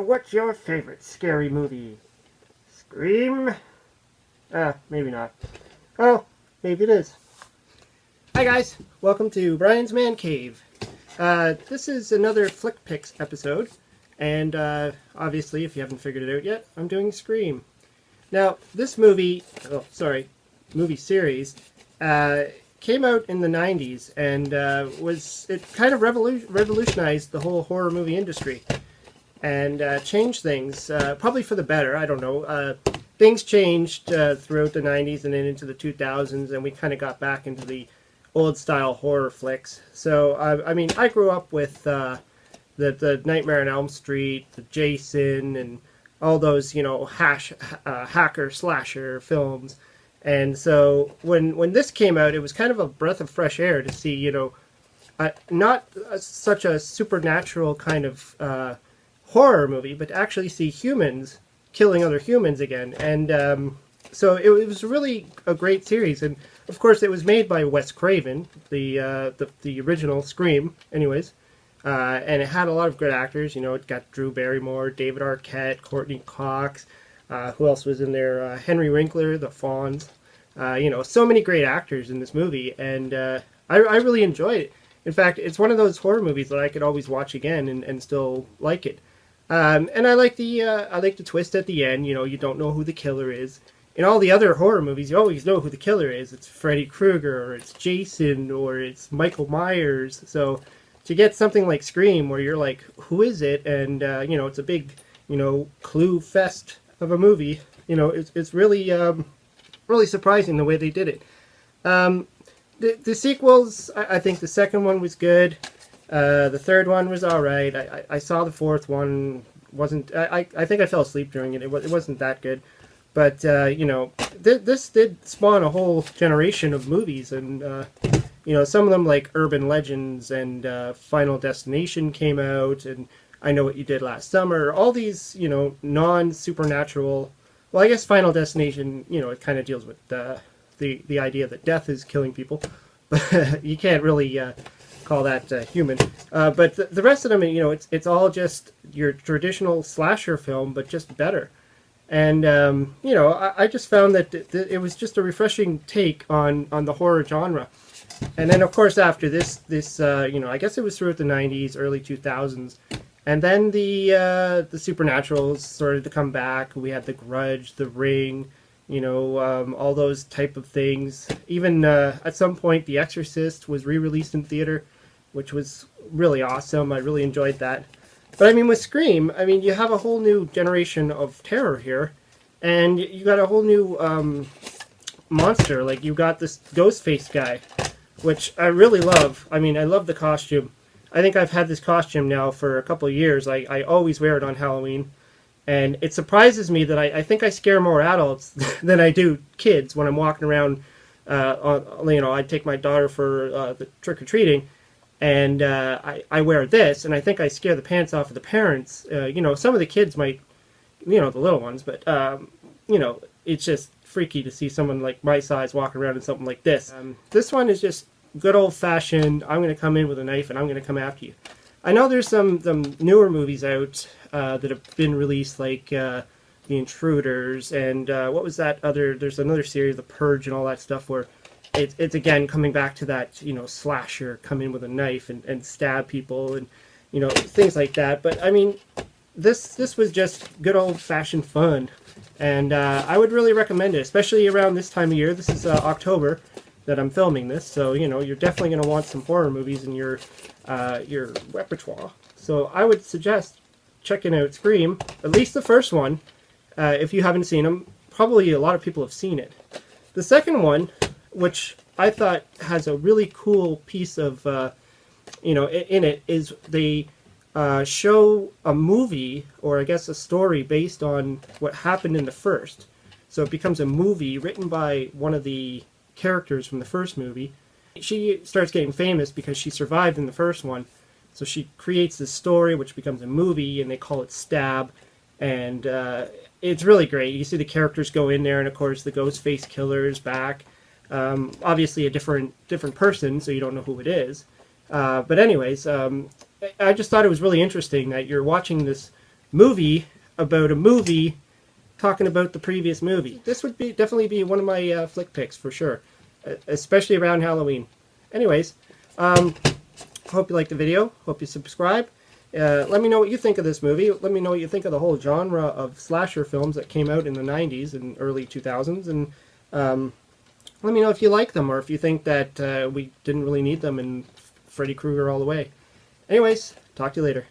what's your favorite scary movie? Scream? Maybe not. Oh, maybe it is. Hi guys, welcome to Brian's Man Cave. This is another Flick Picks episode, and obviously, if you haven't figured it out yet, I'm doing Scream. Now, this movie series, came out in the 90s, and it kind of revolutionized the whole horror movie industry, and changed things, probably for the better, I don't know. Things changed throughout the 90s and then into the 2000s, and we kind of got back into the old-style horror flicks. So, I mean, I grew up with the Nightmare on Elm Street, the Jason, and all those, you know, hacker slasher films. And so when this came out, it was kind of a breath of fresh air to see, you know, not such a supernatural kind of horror movie, but to actually see humans killing other humans again. And so it was really a great series. And of course, it was made by Wes Craven, the original Scream, anyways. And it had a lot of good actors. You know, it got Drew Barrymore, David Arquette, Courtney Cox. Who else was in there? Henry Winkler, the Fonz. You know, so many great actors in this movie, and I really enjoyed it. In fact, it's one of those horror movies that I could always watch again and still like it. And I like the twist at the end. You know, you don't know who the killer is. In all the other horror movies, you always know who the killer is. It's Freddy Krueger, or it's Jason, or it's Michael Myers. So to get something like Scream, where you're like, who is it? And you know, it's a big, you know, clue fest of a movie. You know, it's really really surprising the way they did it. The sequels, I think the second one was good. The third one was all right. I saw the fourth one. I think I fell asleep during it. It wasn't that good. But you know, this did spawn a whole generation of movies, and you know, some of them like Urban Legends and Final Destination came out, and I Know What You Did Last Summer. All these, you know, non-supernatural. Well, I guess Final Destination, you know, it kind of deals with the idea that death is killing people, but you can't really call that human. But the rest of them, you know, it's all just your traditional slasher film, but just better. And you know, I just found that it was just a refreshing take on the horror genre. And then, of course, after this you know, I guess it was throughout the 90s, early 2000s. And then the supernaturals started to come back. We had The Grudge, The Ring, you know, all those type of things. Even at some point, The Exorcist was re-released in theater, which was really awesome. I really enjoyed that. But I mean, with Scream, I mean, you have a whole new generation of terror here, and you got a whole new monster. Like, you got this Ghostface guy, which I really love. I mean, I love the costume. I think I've had this costume now for a couple of years. I always wear it on Halloween. And it surprises me that I think I scare more adults than I do kids when I'm walking around. You know, I take my daughter for the trick-or-treating, and I wear this, and I think I scare the pants off of the parents. You know, some of the kids might, you know, the little ones, but, you know, it's just freaky to see someone like my size walking around in something like this. This one is just good old-fashioned, I'm going to come in with a knife and I'm going to come after you. I know there's some newer movies out that have been released, like The Intruders, and what was that other, there's another series, The Purge and all that stuff, where it's again coming back to that, you know, slasher, come in with a knife and stab people and, you know, things like that. But, I mean, this was just good old-fashioned fun, and I would really recommend it, especially around this time of year. This is October that I'm filming this, so, you know, you're definitely going to want some horror movies in your repertoire. So I would suggest checking out Scream, at least the first one, if you haven't seen them. Probably a lot of people have seen it. The second one, which I thought has a really cool piece of, you know, in it, is they show a movie, or I guess a story, based on what happened in the first. So it becomes a movie written by one of the characters from the first movie. She starts getting famous because she survived in the first one, so she creates this story which becomes a movie, and they call it Stab, and it's really great. You see the characters go in there, and of course the Ghostface killer is back. Obviously a different person, so you don't know who it is. But anyways, I just thought it was really interesting that you're watching this movie about a movie talking about the previous movie. This would be definitely be one of my flick picks for sure, especially around Halloween. Anyways, hope you liked the video. Hope you subscribe. Let me know what you think of this movie. Let me know what you think of the whole genre of slasher films that came out in the 90s and early 2000s. And let me know if you like them or if you think that we didn't really need them and Freddy Krueger all the way. Anyways, talk to you later.